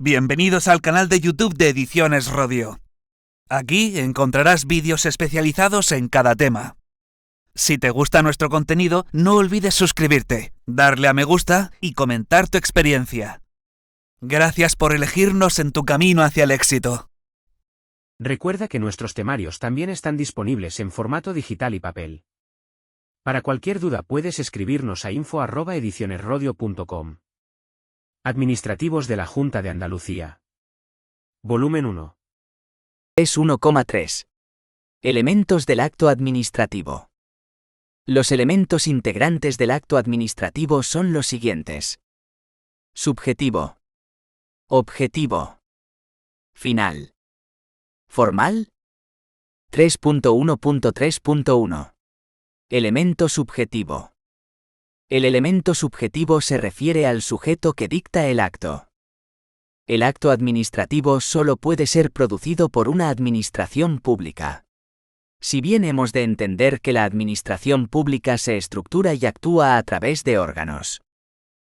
Bienvenidos al canal de YouTube de Ediciones Rodio. Aquí encontrarás vídeos especializados en cada tema. Si te gusta nuestro contenido, no olvides suscribirte, darle a me gusta y comentar tu experiencia. Gracias por elegirnos en tu camino hacia el éxito. Recuerda que nuestros temarios también están disponibles en formato digital y papel. Para cualquier duda puedes escribirnos a info@edicionesrodio.com. Administrativos de la Junta de Andalucía. Volumen 1. Es 1,3. Elementos del acto administrativo. Los elementos integrantes del acto administrativo son los siguientes: subjetivo, objetivo, final, formal. 3.1.3.1. Elemento subjetivo. El elemento subjetivo se refiere al sujeto que dicta el acto. El acto administrativo solo puede ser producido por una administración pública. Si bien hemos de entender que la administración pública se estructura y actúa a través de órganos.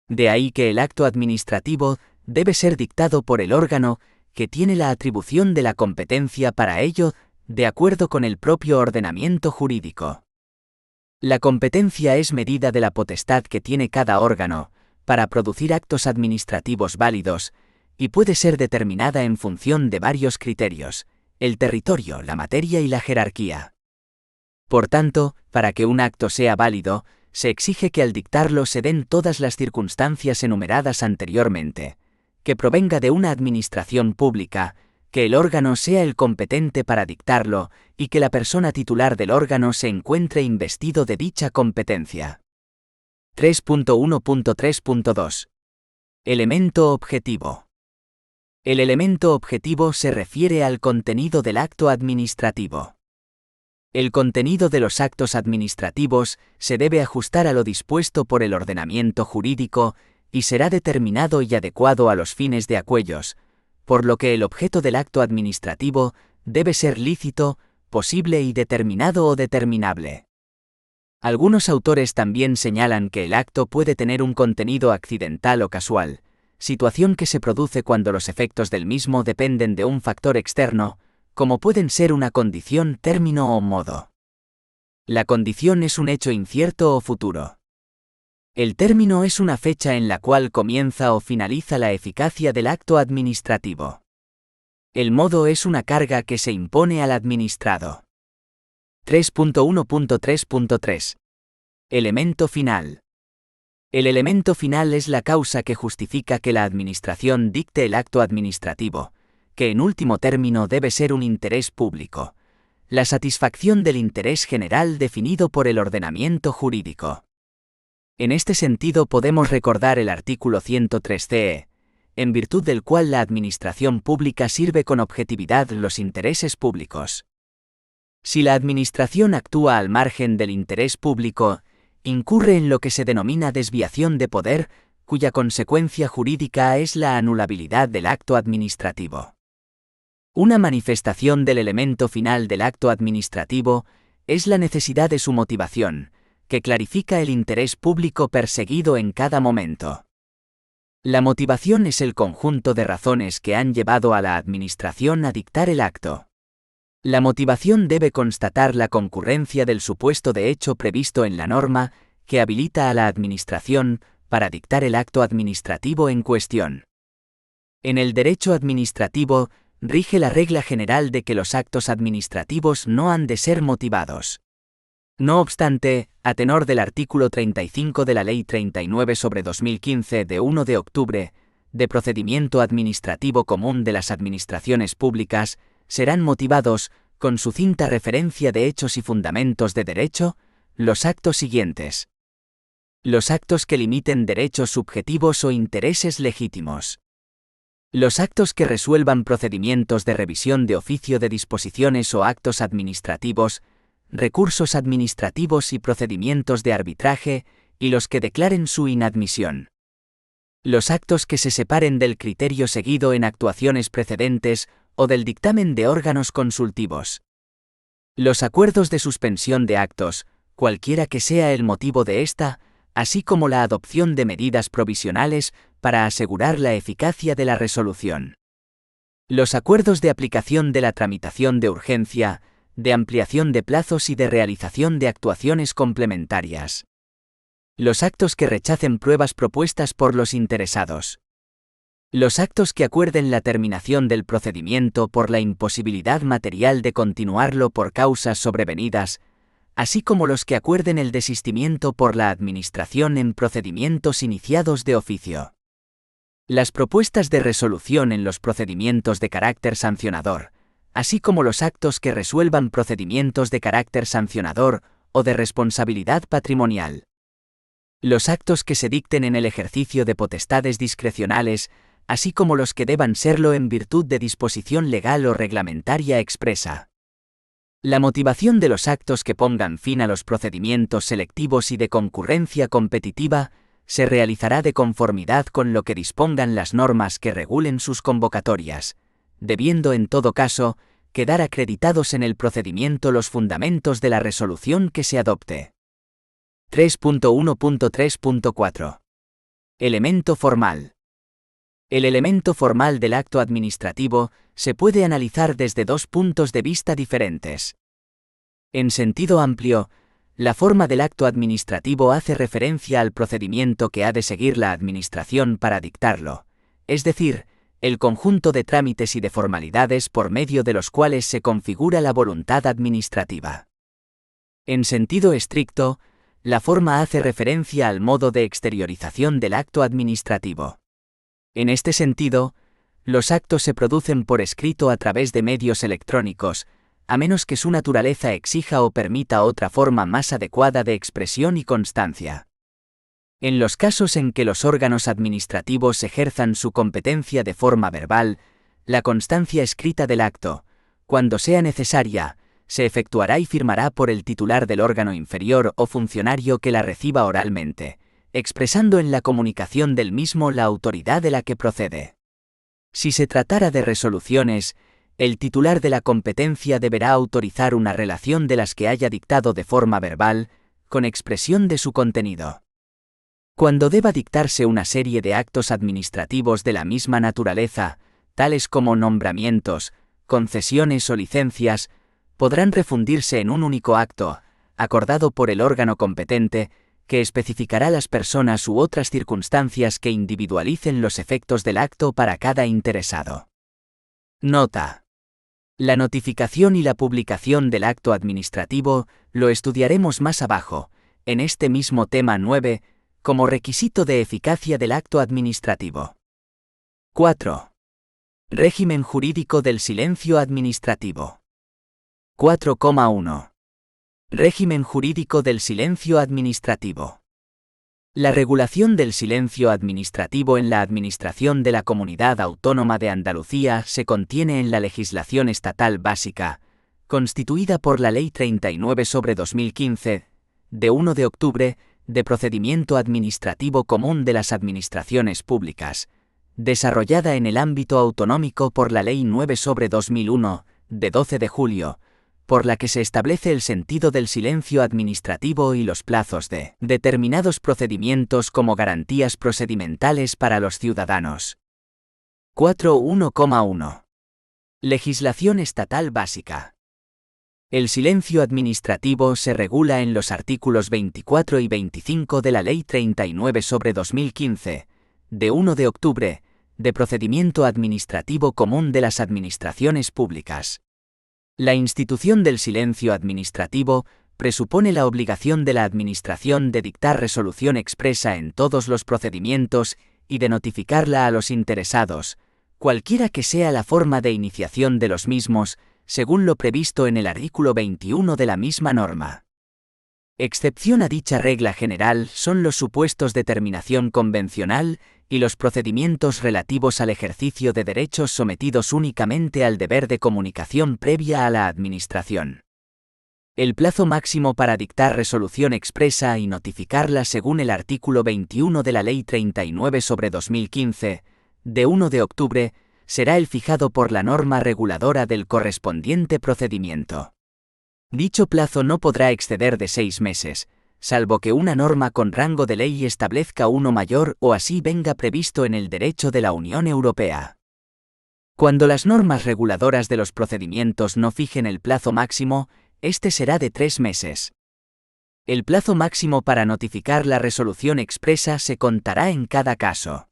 De ahí que el acto administrativo debe ser dictado por el órgano que tiene la atribución de la competencia para ello, de acuerdo con el propio ordenamiento jurídico. La competencia es medida de la potestad que tiene cada órgano para producir actos administrativos válidos y puede ser determinada en función de varios criterios: el territorio, la materia y la jerarquía. Por tanto, para que un acto sea válido, se exige que al dictarlo se den todas las circunstancias enumeradas anteriormente, que provenga de una administración pública, que el órgano sea el competente para dictarlo y que la persona titular del órgano se encuentre investido de dicha competencia. 3.1.3.2. Elemento objetivo. El elemento objetivo se refiere al contenido del acto administrativo. El contenido de los actos administrativos se debe ajustar a lo dispuesto por el ordenamiento jurídico y será determinado y adecuado a los fines de aquellos, por lo que el objeto del acto administrativo debe ser lícito, posible y determinado o determinable. Algunos autores también señalan que el acto puede tener un contenido accidental o casual, situación que se produce cuando los efectos del mismo dependen de un factor externo, como pueden ser una condición, término o modo. La condición es un hecho incierto o futuro. El término es una fecha en la cual comienza o finaliza la eficacia del acto administrativo. El modo es una carga que se impone al administrado. 3.1.3.3. Elemento final. El elemento final es la causa que justifica que la administración dicte el acto administrativo, que en último término debe ser un interés público, la satisfacción del interés general definido por el ordenamiento jurídico. En este sentido podemos recordar el artículo 103 CE, en virtud del cual la administración pública sirve con objetividad los intereses públicos. Si la administración actúa al margen del interés público, incurre en lo que se denomina desviación de poder, cuya consecuencia jurídica es la anulabilidad del acto administrativo. Una manifestación del elemento final del acto administrativo es la necesidad de su motivación, que clarifica el interés público perseguido en cada momento. La motivación es el conjunto de razones que han llevado a la administración a dictar el acto. La motivación debe constatar la concurrencia del supuesto de hecho previsto en la norma que habilita a la administración para dictar el acto administrativo en cuestión. En el derecho administrativo rige la regla general de que los actos administrativos no han de ser motivados. No obstante, a tenor del artículo 35 de la Ley 39/2015 de 1 de octubre, de procedimiento administrativo común de las administraciones públicas, serán motivados, con sucinta referencia de hechos y fundamentos de derecho, los actos siguientes. Los actos que limiten derechos subjetivos o intereses legítimos. Los actos que resuelvan procedimientos de revisión de oficio de disposiciones o actos administrativos, recursos administrativos y procedimientos de arbitraje, y los que declaren su inadmisión. Los actos que se separen del criterio seguido en actuaciones precedentes o del dictamen de órganos consultivos. Los acuerdos de suspensión de actos, cualquiera que sea el motivo de esta, así como la adopción de medidas provisionales para asegurar la eficacia de la resolución. Los acuerdos de aplicación de la tramitación de urgencia, de ampliación de plazos y de realización de actuaciones complementarias. Los actos que rechacen pruebas propuestas por los interesados. Los actos que acuerden la terminación del procedimiento por la imposibilidad material de continuarlo por causas sobrevenidas, así como los que acuerden el desistimiento por la Administración en procedimientos iniciados de oficio. Las propuestas de resolución en los procedimientos de carácter sancionador, así como los actos que resuelvan procedimientos de carácter sancionador o de responsabilidad patrimonial. Los actos que se dicten en el ejercicio de potestades discrecionales, así como los que deban serlo en virtud de disposición legal o reglamentaria expresa. La motivación de los actos que pongan fin a los procedimientos selectivos y de concurrencia competitiva se realizará de conformidad con lo que dispongan las normas que regulen sus convocatorias, debiendo en todo caso quedar acreditados en el procedimiento los fundamentos de la resolución que se adopte. 3.1.3.4. Elemento formal. El elemento formal del acto administrativo se puede analizar desde dos puntos de vista diferentes. En sentido amplio, la forma del acto administrativo hace referencia al procedimiento que ha de seguir la Administración para dictarlo, es decir, el conjunto de trámites y de formalidades por medio de los cuales se configura la voluntad administrativa. En sentido estricto, la forma hace referencia al modo de exteriorización del acto administrativo. En este sentido, los actos se producen por escrito a través de medios electrónicos, a menos que su naturaleza exija o permita otra forma más adecuada de expresión y constancia. En los casos en que los órganos administrativos ejerzan su competencia de forma verbal, la constancia escrita del acto, cuando sea necesaria, se efectuará y firmará por el titular del órgano inferior o funcionario que la reciba oralmente, expresando en la comunicación del mismo la autoridad de la que procede. Si se tratara de resoluciones, el titular de la competencia deberá autorizar una relación de las que haya dictado de forma verbal, con expresión de su contenido. Cuando deba dictarse una serie de actos administrativos de la misma naturaleza, tales como nombramientos, concesiones o licencias, podrán refundirse en un único acto, acordado por el órgano competente, que especificará las personas u otras circunstancias que individualicen los efectos del acto para cada interesado. Nota. La notificación y la publicación del acto administrativo lo estudiaremos más abajo, en este mismo tema 9, como requisito de eficacia del acto administrativo. 4. Régimen jurídico del silencio administrativo. 4,1. Régimen jurídico del silencio administrativo. La regulación del silencio administrativo en la Administración de la Comunidad Autónoma de Andalucía se contiene en la legislación estatal básica, constituida por la Ley 39/2015, de 1 de octubre, de Procedimiento Administrativo Común de las Administraciones Públicas, desarrollada en el ámbito autonómico por la Ley 9/2001, de 12 de julio, por la que se establece el sentido del silencio administrativo y los plazos de determinados procedimientos como garantías procedimentales para los ciudadanos. 4.1,1. Legislación estatal básica. El silencio administrativo se regula en los artículos 24 y 25 de la Ley 39/2015, de 1 de octubre, de Procedimiento Administrativo Común de las Administraciones Públicas. La institución del silencio administrativo presupone la obligación de la Administración de dictar resolución expresa en todos los procedimientos y de notificarla a los interesados, cualquiera que sea la forma de iniciación de los mismos, según lo previsto en el artículo 21 de la misma norma. Excepción a dicha regla general son los supuestos de terminación convencional y los procedimientos relativos al ejercicio de derechos sometidos únicamente al deber de comunicación previa a la Administración. El plazo máximo para dictar resolución expresa y notificarla según el artículo 21 de la Ley 39/2015, de 1 de octubre, será el fijado por la norma reguladora del correspondiente procedimiento. Dicho plazo no podrá exceder de 6 meses, salvo que una norma con rango de ley establezca uno mayor o así venga previsto en el derecho de la Unión Europea. Cuando las normas reguladoras de los procedimientos no fijen el plazo máximo, este será de 3 meses. El plazo máximo para notificar la resolución expresa se contará en cada caso.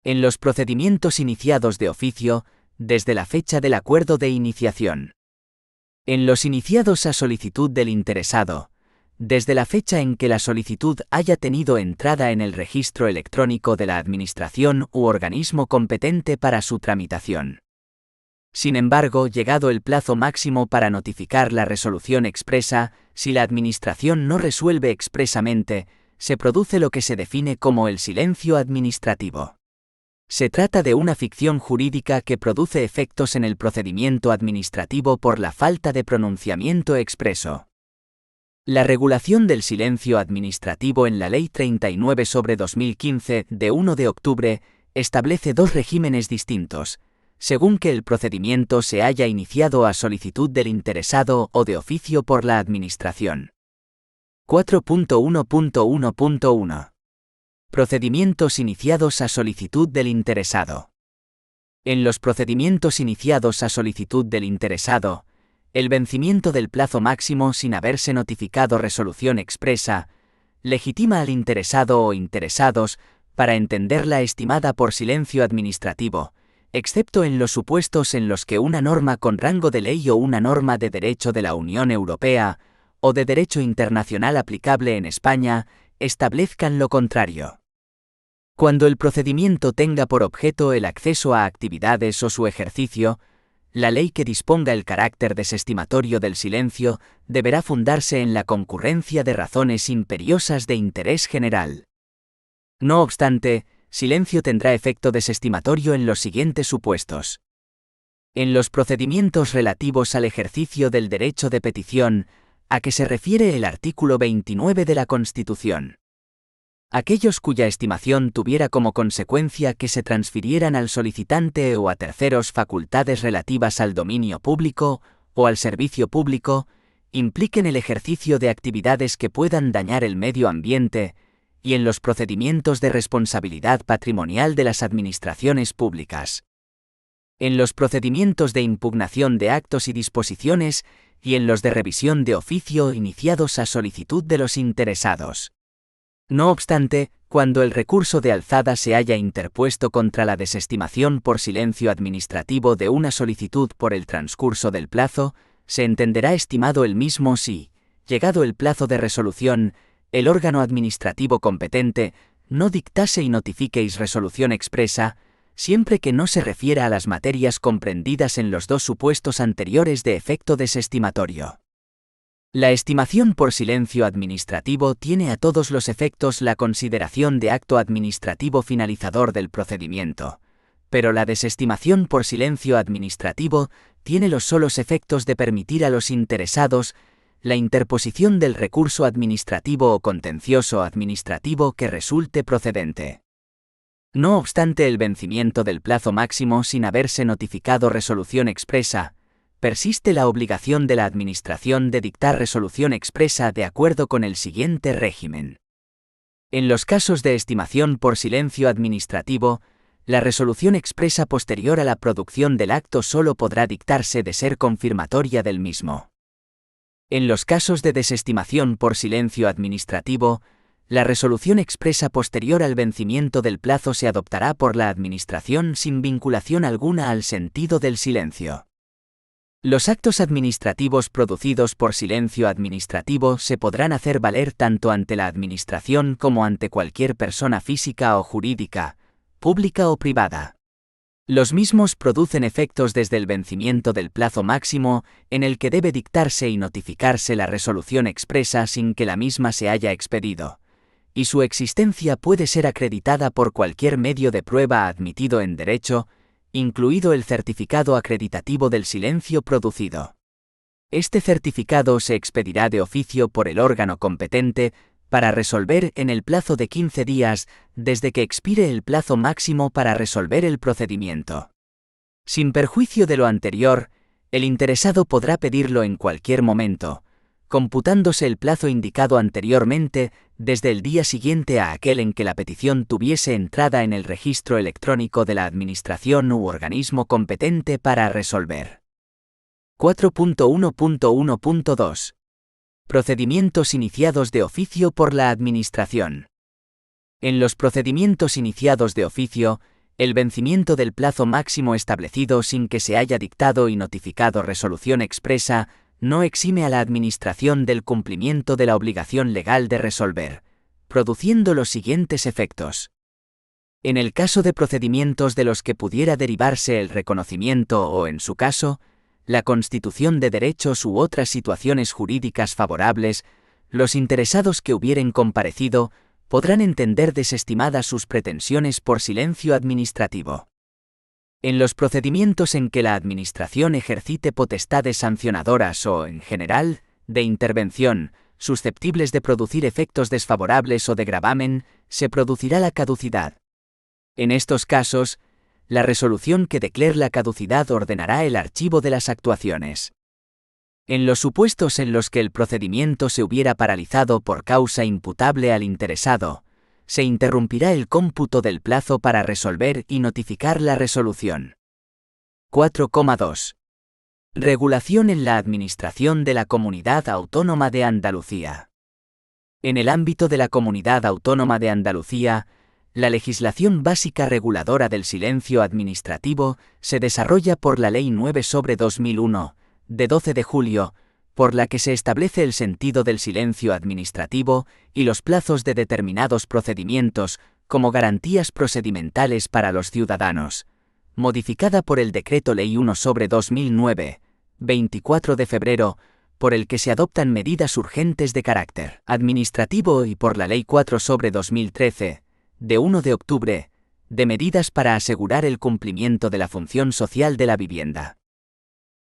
En los procedimientos iniciados de oficio, desde la fecha del acuerdo de iniciación. En los iniciados a solicitud del interesado, desde la fecha en que la solicitud haya tenido entrada en el registro electrónico de la Administración u organismo competente para su tramitación. Sin embargo, llegado el plazo máximo para notificar la resolución expresa, si la Administración no resuelve expresamente, se produce lo que se define como el silencio administrativo. Se trata de una ficción jurídica que produce efectos en el procedimiento administrativo por la falta de pronunciamiento expreso. La regulación del silencio administrativo en la Ley 39/2015 de 1 de octubre establece 2 regímenes distintos, según que el procedimiento se haya iniciado a solicitud del interesado o de oficio por la Administración. 4.1.1.1 Procedimientos iniciados a solicitud del interesado. En los procedimientos iniciados a solicitud del interesado, el vencimiento del plazo máximo sin haberse notificado resolución expresa, legitima al interesado o interesados para entenderla estimada por silencio administrativo, excepto en los supuestos en los que una norma con rango de ley o una norma de derecho de la Unión Europea, o de derecho internacional aplicable en España, establezcan lo contrario. Cuando el procedimiento tenga por objeto el acceso a actividades o su ejercicio, la ley que disponga el carácter desestimatorio del silencio deberá fundarse en la concurrencia de razones imperiosas de interés general. No obstante, silencio tendrá efecto desestimatorio en los siguientes supuestos. En los procedimientos relativos al ejercicio del derecho de petición, a que se refiere el artículo 29 de la Constitución. Aquellos cuya estimación tuviera como consecuencia que se transfirieran al solicitante o a terceros facultades relativas al dominio público o al servicio público, impliquen el ejercicio de actividades que puedan dañar el medio ambiente, y en los procedimientos de responsabilidad patrimonial de las administraciones públicas. En los procedimientos de impugnación de actos y disposiciones y en los de revisión de oficio iniciados a solicitud de los interesados. No obstante, cuando el recurso de alzada se haya interpuesto contra la desestimación por silencio administrativo de una solicitud por el transcurso del plazo, se entenderá estimado el mismo si, llegado el plazo de resolución, el órgano administrativo competente no dictase y notifiquéis resolución expresa, siempre que no se refiera a las materias comprendidas en los 2 supuestos anteriores de efecto desestimatorio. La estimación por silencio administrativo tiene a todos los efectos la consideración de acto administrativo finalizador del procedimiento, pero la desestimación por silencio administrativo tiene los solos efectos de permitir a los interesados la interposición del recurso administrativo o contencioso administrativo que resulte procedente. No obstante el vencimiento del plazo máximo sin haberse notificado resolución expresa, persiste la obligación de la Administración de dictar resolución expresa de acuerdo con el siguiente régimen. En los casos de estimación por silencio administrativo, la resolución expresa posterior a la producción del acto solo podrá dictarse de ser confirmatoria del mismo. En los casos de desestimación por silencio administrativo, la resolución expresa posterior al vencimiento del plazo se adoptará por la Administración sin vinculación alguna al sentido del silencio. Los actos administrativos producidos por silencio administrativo se podrán hacer valer tanto ante la Administración como ante cualquier persona física o jurídica, pública o privada. Los mismos producen efectos desde el vencimiento del plazo máximo en el que debe dictarse y notificarse la resolución expresa sin que la misma se haya expedido, y su existencia puede ser acreditada por cualquier medio de prueba admitido en derecho, incluido el certificado acreditativo del silencio producido. Este certificado se expedirá de oficio por el órgano competente para resolver en el plazo de 15 días desde que expire el plazo máximo para resolver el procedimiento. Sin perjuicio de lo anterior, el interesado podrá pedirlo en cualquier momento, computándose el plazo indicado anteriormente desde el día siguiente a aquel en que la petición tuviese entrada en el registro electrónico de la Administración u organismo competente para resolver. 4.1.1.2. Procedimientos iniciados de oficio por la Administración. En los procedimientos iniciados de oficio, el vencimiento del plazo máximo establecido sin que se haya dictado y notificado resolución expresa no exime a la Administración del cumplimiento de la obligación legal de resolver, produciendo los siguientes efectos. En el caso de procedimientos de los que pudiera derivarse el reconocimiento o, en su caso, la constitución de derechos u otras situaciones jurídicas favorables, los interesados que hubieren comparecido podrán entender desestimadas sus pretensiones por silencio administrativo. En los procedimientos en que la Administración ejercite potestades sancionadoras o, en general, de intervención, susceptibles de producir efectos desfavorables o de gravamen, se producirá la caducidad. En estos casos, la resolución que declare la caducidad ordenará el archivo de las actuaciones. En los supuestos en los que el procedimiento se hubiera paralizado por causa imputable al interesado, se interrumpirá el cómputo del plazo para resolver y notificar la resolución. 4.2. Regulación en la Administración de la Comunidad Autónoma de Andalucía. En el ámbito de la Comunidad Autónoma de Andalucía, la legislación básica reguladora del silencio administrativo se desarrolla por la Ley 9/2001, de 12 de julio, por la que se establece el sentido del silencio administrativo y los plazos de determinados procedimientos como garantías procedimentales para los ciudadanos, modificada por el Decreto Ley 1/2009, 24 de febrero, por el que se adoptan medidas urgentes de carácter administrativo y por la Ley 4/2013, de 1 de octubre, de medidas para asegurar el cumplimiento de la función social de la vivienda.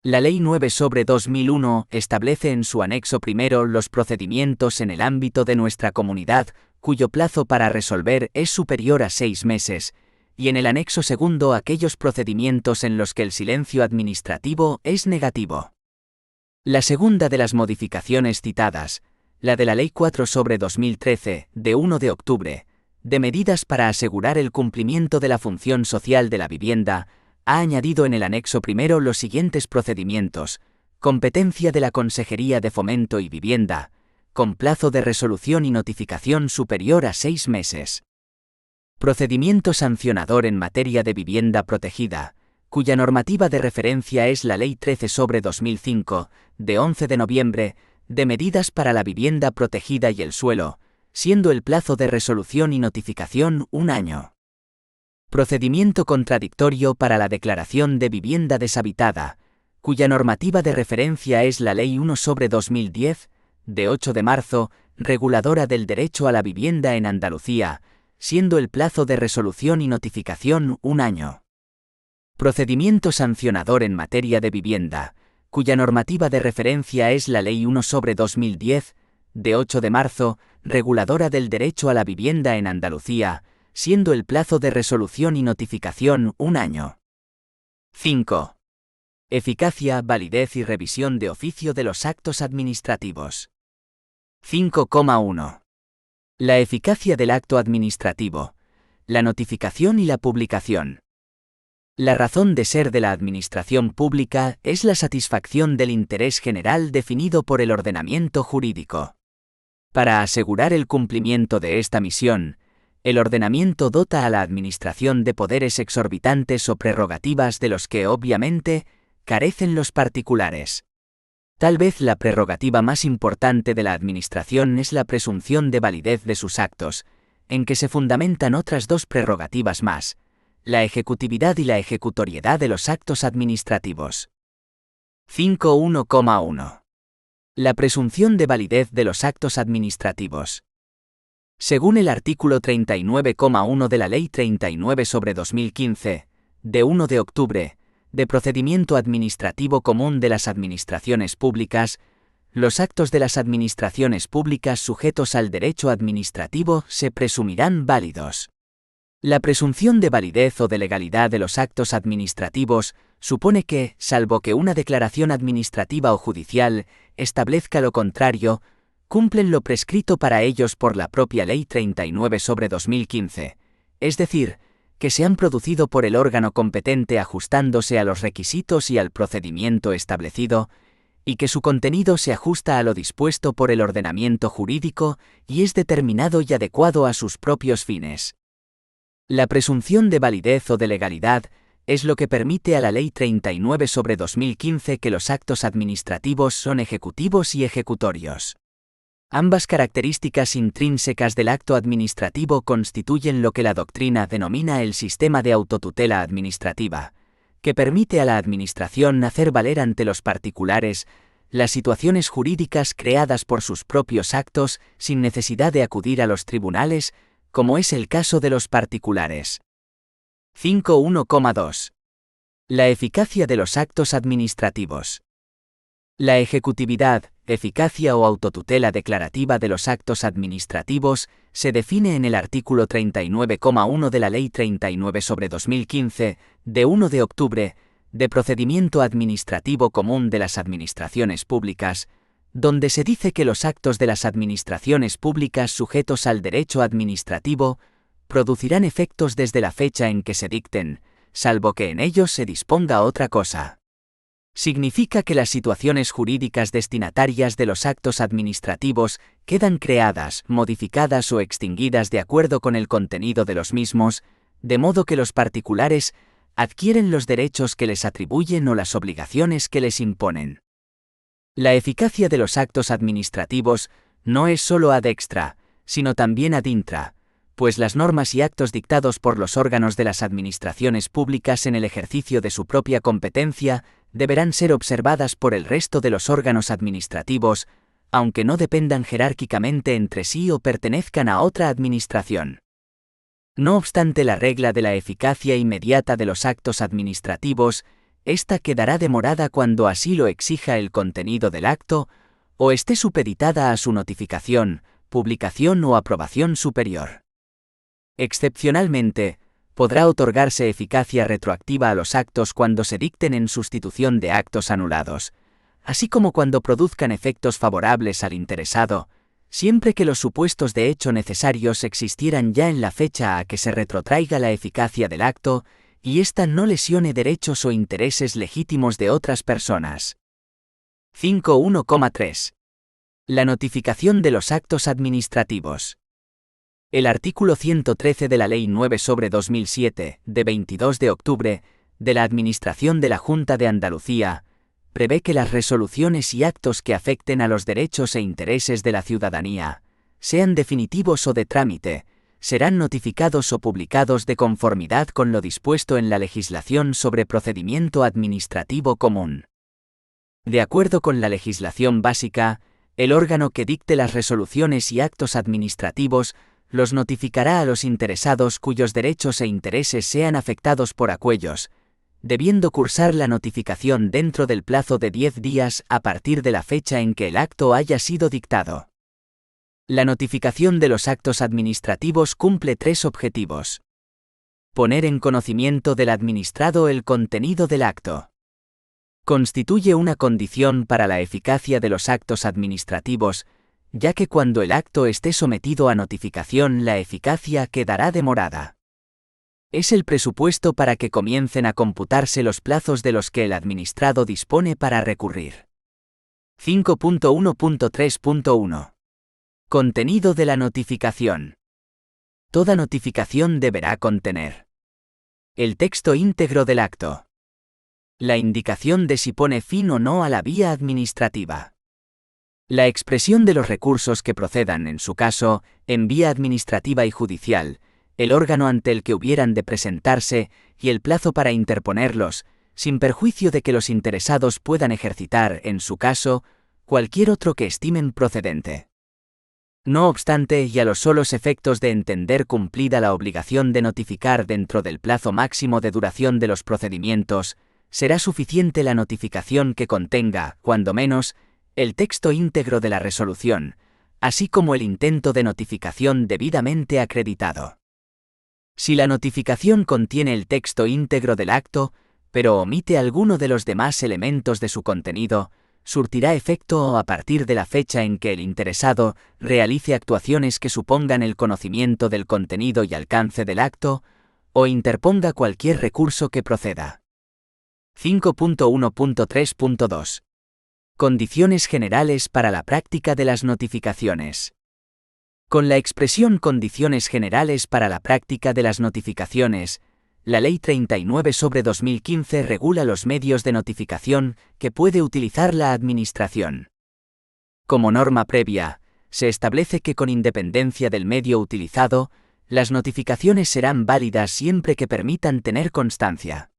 La Ley 9/2001 establece en su anexo primero los procedimientos en el ámbito de nuestra comunidad, cuyo plazo para resolver es superior a 6 meses, y en el anexo segundo aquellos procedimientos en los que el silencio administrativo es negativo. La segunda de las modificaciones citadas, la de la Ley 4/2013, de 1 de octubre, de medidas para asegurar el cumplimiento de la función social de la vivienda, ha añadido en el anexo primero los siguientes procedimientos: competencia de la Consejería de Fomento y Vivienda, con plazo de resolución y notificación superior a 6 meses. Procedimiento sancionador en materia de vivienda protegida, cuya normativa de referencia es la Ley 13/2005, de 11 de noviembre, de medidas para la vivienda protegida y el suelo, siendo el plazo de resolución y notificación 1 año. Procedimiento contradictorio para la declaración de vivienda deshabitada, cuya normativa de referencia es la Ley 1/2010, de 8 de marzo, reguladora del derecho a la vivienda en Andalucía, siendo el plazo de resolución y notificación 1 año. Procedimiento sancionador en materia de vivienda, cuya normativa de referencia es la Ley 1/2010, de 8 de marzo, reguladora del derecho a la vivienda en Andalucía, siendo el plazo de resolución y notificación 1 año. 5. Eficacia, validez y revisión de oficio de los actos administrativos. 5.1. La eficacia del acto administrativo, la notificación y la publicación. La razón de ser de la administración pública es la satisfacción del interés general definido por el ordenamiento jurídico. Para asegurar el cumplimiento de esta misión, el ordenamiento dota a la Administración de poderes exorbitantes o prerrogativas de los que, obviamente, carecen los particulares. Tal vez la prerrogativa más importante de la Administración es la presunción de validez de sus actos, en que se fundamentan otras dos prerrogativas más: la ejecutividad y la ejecutoriedad de los actos administrativos. 5.1.1. La presunción de validez de los actos administrativos. Según el artículo 39.1 de la Ley 39/2015, de 1 de octubre, de procedimiento administrativo común de las administraciones públicas, los actos de las administraciones públicas sujetos al derecho administrativo se presumirán válidos. La presunción de validez o de legalidad de los actos administrativos supone que, salvo que una declaración administrativa o judicial establezca lo contrario, cumplen lo prescrito para ellos por la propia Ley 39/2015, es decir, que se han producido por el órgano competente ajustándose a los requisitos y al procedimiento establecido, y que su contenido se ajusta a lo dispuesto por el ordenamiento jurídico y es determinado y adecuado a sus propios fines. La presunción de validez o de legalidad es lo que permite a la Ley 39/2015 que los actos administrativos son ejecutivos y ejecutorios. Ambas características intrínsecas del acto administrativo constituyen lo que la doctrina denomina el sistema de autotutela administrativa, que permite a la Administración hacer valer ante los particulares las situaciones jurídicas creadas por sus propios actos sin necesidad de acudir a los tribunales, como es el caso de los particulares. 5.1.2. La eficacia de los actos administrativos. La ejecutividad, eficacia o autotutela declarativa de los actos administrativos se define en el artículo 39,1 de la Ley 39/2015, de 1 de octubre, de Procedimiento Administrativo Común de las Administraciones Públicas, donde se dice que los actos de las administraciones públicas sujetos al derecho administrativo producirán efectos desde la fecha en que se dicten, salvo que en ellos se disponga otra cosa. Significa que las situaciones jurídicas destinatarias de los actos administrativos quedan creadas, modificadas o extinguidas de acuerdo con el contenido de los mismos, de modo que los particulares adquieren los derechos que les atribuyen o las obligaciones que les imponen. La eficacia de los actos administrativos no es sólo ad extra, sino también ad intra, pues las normas y actos dictados por los órganos de las administraciones públicas en el ejercicio de su propia competencia deberán ser observadas por el resto de los órganos administrativos, aunque no dependan jerárquicamente entre sí o pertenezcan a otra administración. No obstante la regla de la eficacia inmediata de los actos administrativos, ésta quedará demorada cuando así lo exija el contenido del acto, o esté supeditada a su notificación, publicación o aprobación superior. Excepcionalmente, podrá otorgarse eficacia retroactiva a los actos cuando se dicten en sustitución de actos anulados, así como cuando produzcan efectos favorables al interesado, siempre que los supuestos de hecho necesarios existieran ya en la fecha a que se retrotraiga la eficacia del acto, y ésta no lesione derechos o intereses legítimos de otras personas. 5.1.3. La notificación de los actos administrativos. El artículo 113 de la Ley 9/2007, de 22 de octubre, de la Administración de la Junta de Andalucía, prevé que las resoluciones y actos que afecten a los derechos e intereses de la ciudadanía, sean definitivos o de trámite, serán notificados o publicados de conformidad con lo dispuesto en la legislación sobre procedimiento administrativo común. De acuerdo con la legislación básica, el órgano que dicte las resoluciones y actos administrativos los notificará a los interesados cuyos derechos e intereses sean afectados por aquellos, debiendo cursar la notificación dentro del plazo de 10 días a partir de la fecha en que el acto haya sido dictado. La notificación de los actos administrativos cumple 3 objetivos. Poner en conocimiento del administrado el contenido del acto. Constituye una condición para la eficacia de los actos administrativos, ya que cuando el acto esté sometido a notificación la eficacia quedará demorada. Es el presupuesto para que comiencen a computarse los plazos de los que el administrado dispone para recurrir. 5.1.3.1. Contenido de la notificación. Toda notificación deberá contener el texto íntegro del acto, la indicación de si pone fin o no a la vía administrativa, la expresión de los recursos que procedan, en su caso, en vía administrativa y judicial, el órgano ante el que hubieran de presentarse y el plazo para interponerlos, sin perjuicio de que los interesados puedan ejercitar, en su caso, cualquier otro que estimen procedente. No obstante, y a los solos efectos de entender cumplida la obligación de notificar dentro del plazo máximo de duración de los procedimientos, será suficiente la notificación que contenga, cuando menos, el texto íntegro de la resolución, así como el intento de notificación debidamente acreditado. Si la notificación contiene el texto íntegro del acto, pero omite alguno de los demás elementos de su contenido, surtirá efecto a partir de la fecha en que el interesado realice actuaciones que supongan el conocimiento del contenido y alcance del acto, o interponga cualquier recurso que proceda. 5.1.3.2. Condiciones generales para la práctica de las notificaciones. Con la expresión condiciones generales para la práctica de las notificaciones, la Ley 39/2015 regula los medios de notificación que puede utilizar la Administración. Como norma previa, se establece que con independencia del medio utilizado, las notificaciones serán válidas siempre que permitan tener constancia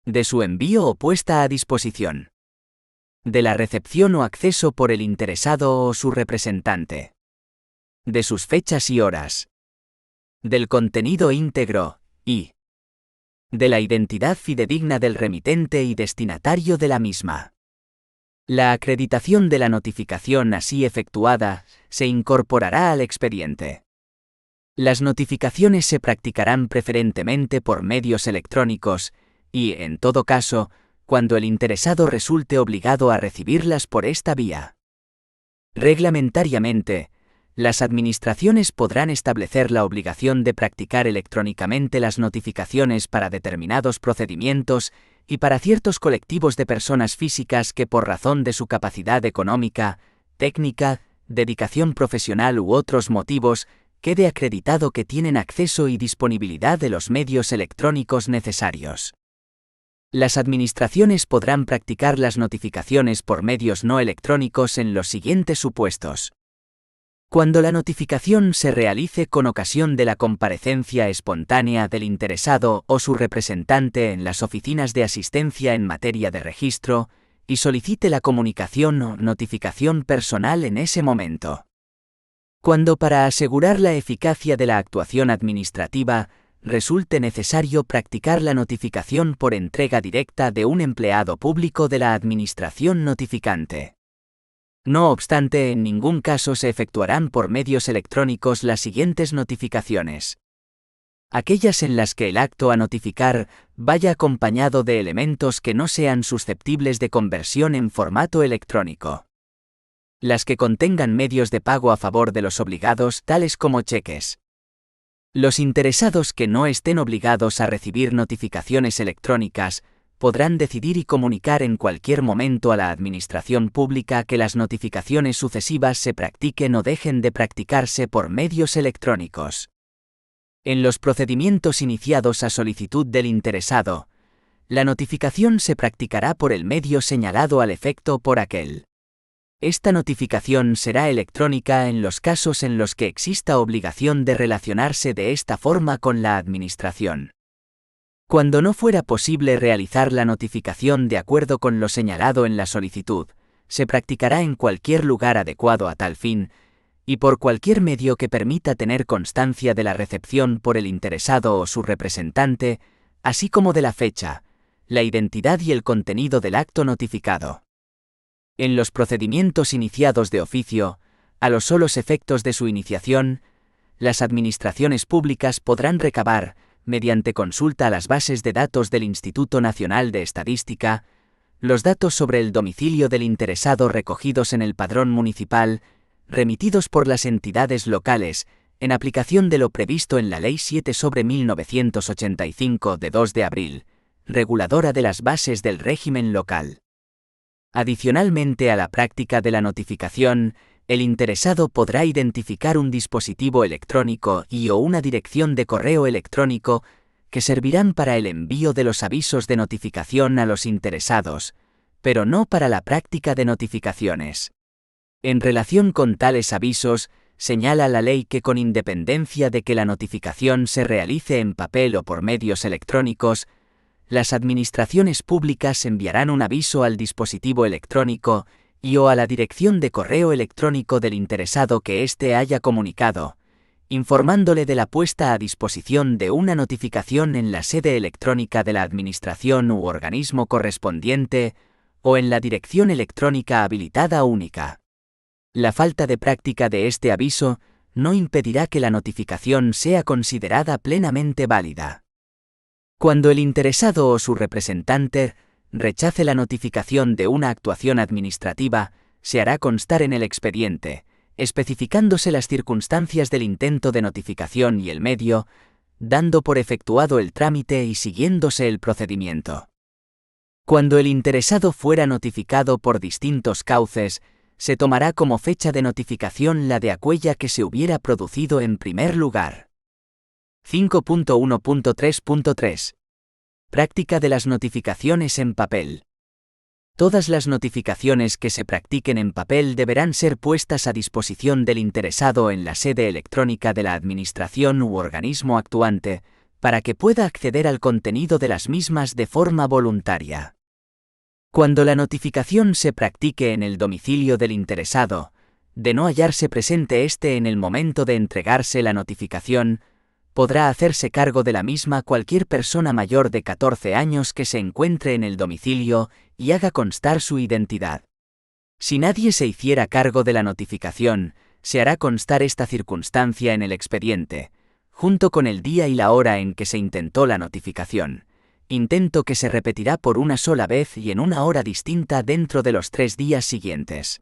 de su envío o puesta a disposición, de la recepción o acceso por el interesado o su representante, de sus fechas y horas, del contenido íntegro y de la identidad fidedigna del remitente y destinatario de la misma. La acreditación de la notificación así efectuada se incorporará al expediente. Las notificaciones se practicarán preferentemente por medios electrónicos y, en todo caso, cuando el interesado resulte obligado a recibirlas por esta vía. Reglamentariamente, las administraciones podrán establecer la obligación de practicar electrónicamente las notificaciones para determinados procedimientos y para ciertos colectivos de personas físicas que por razón de su capacidad económica, técnica, dedicación profesional u otros motivos, quede acreditado que tienen acceso y disponibilidad de los medios electrónicos necesarios. Las administraciones podrán practicar las notificaciones por medios no electrónicos en los siguientes supuestos. Cuando la notificación se realice con ocasión de la comparecencia espontánea del interesado o su representante en las oficinas de asistencia en materia de registro, y solicite la comunicación o notificación personal en ese momento. Cuando para asegurar la eficacia de la actuación administrativa, resulte necesario practicar la notificación por entrega directa de un empleado público de la administración notificante. No obstante, en ningún caso se efectuarán por medios electrónicos las siguientes notificaciones: aquellas en las que el acto a notificar vaya acompañado de elementos que no sean susceptibles de conversión en formato electrónico; las que contengan medios de pago a favor de los obligados, tales como cheques; los interesados que no estén obligados a recibir notificaciones electrónicas podrán decidir y comunicar en cualquier momento a la Administración Pública que las notificaciones sucesivas se practiquen o dejen de practicarse por medios electrónicos. En los procedimientos iniciados a solicitud del interesado, la notificación se practicará por el medio señalado al efecto por aquel. Esta notificación será electrónica en los casos en los que exista obligación de relacionarse de esta forma con la Administración. Cuando no fuera posible realizar la notificación de acuerdo con lo señalado en la solicitud, se practicará en cualquier lugar adecuado a tal fin, y por cualquier medio que permita tener constancia de la recepción por el interesado o su representante, así como de la fecha, la identidad y el contenido del acto notificado. En los procedimientos iniciados de oficio, a los solos efectos de su iniciación, las administraciones públicas podrán recabar, mediante consulta a las bases de datos del Instituto Nacional de Estadística, los datos sobre el domicilio del interesado recogidos en el padrón municipal, remitidos por las entidades locales, en aplicación de lo previsto en la Ley 7/1985 de 2 de abril, reguladora de las bases del régimen local. Adicionalmente a la práctica de la notificación, el interesado podrá identificar un dispositivo electrónico y/o una dirección de correo electrónico que servirán para el envío de los avisos de notificación a los interesados, pero no para la práctica de notificaciones. En relación con tales avisos, señala la ley que con independencia de que la notificación se realice en papel o por medios electrónicos, las administraciones públicas enviarán un aviso al dispositivo electrónico y/o a la dirección de correo electrónico del interesado que éste haya comunicado, informándole de la puesta a disposición de una notificación en la sede electrónica de la administración u organismo correspondiente, o en la dirección electrónica habilitada única. La falta de práctica de este aviso no impedirá que la notificación sea considerada plenamente válida. Cuando el interesado o su representante rechace la notificación de una actuación administrativa, se hará constar en el expediente, especificándose las circunstancias del intento de notificación y el medio, dando por efectuado el trámite y siguiéndose el procedimiento. Cuando el interesado fuera notificado por distintos cauces, se tomará como fecha de notificación la de aquella que se hubiera producido en primer lugar. 5.1.3.3. Práctica de las notificaciones en papel. Todas las notificaciones que se practiquen en papel deberán ser puestas a disposición del interesado en la sede electrónica de la Administración u organismo actuante, para que pueda acceder al contenido de las mismas de forma voluntaria. Cuando la notificación se practique en el domicilio del interesado, de no hallarse presente éste en el momento de entregarse la notificación, podrá hacerse cargo de la misma cualquier persona mayor de 14 años que se encuentre en el domicilio y haga constar su identidad. Si nadie se hiciera cargo de la notificación, se hará constar esta circunstancia en el expediente, junto con el día y la hora en que se intentó la notificación, intento que se repetirá por una sola vez y en una hora distinta dentro de los 3 días siguientes.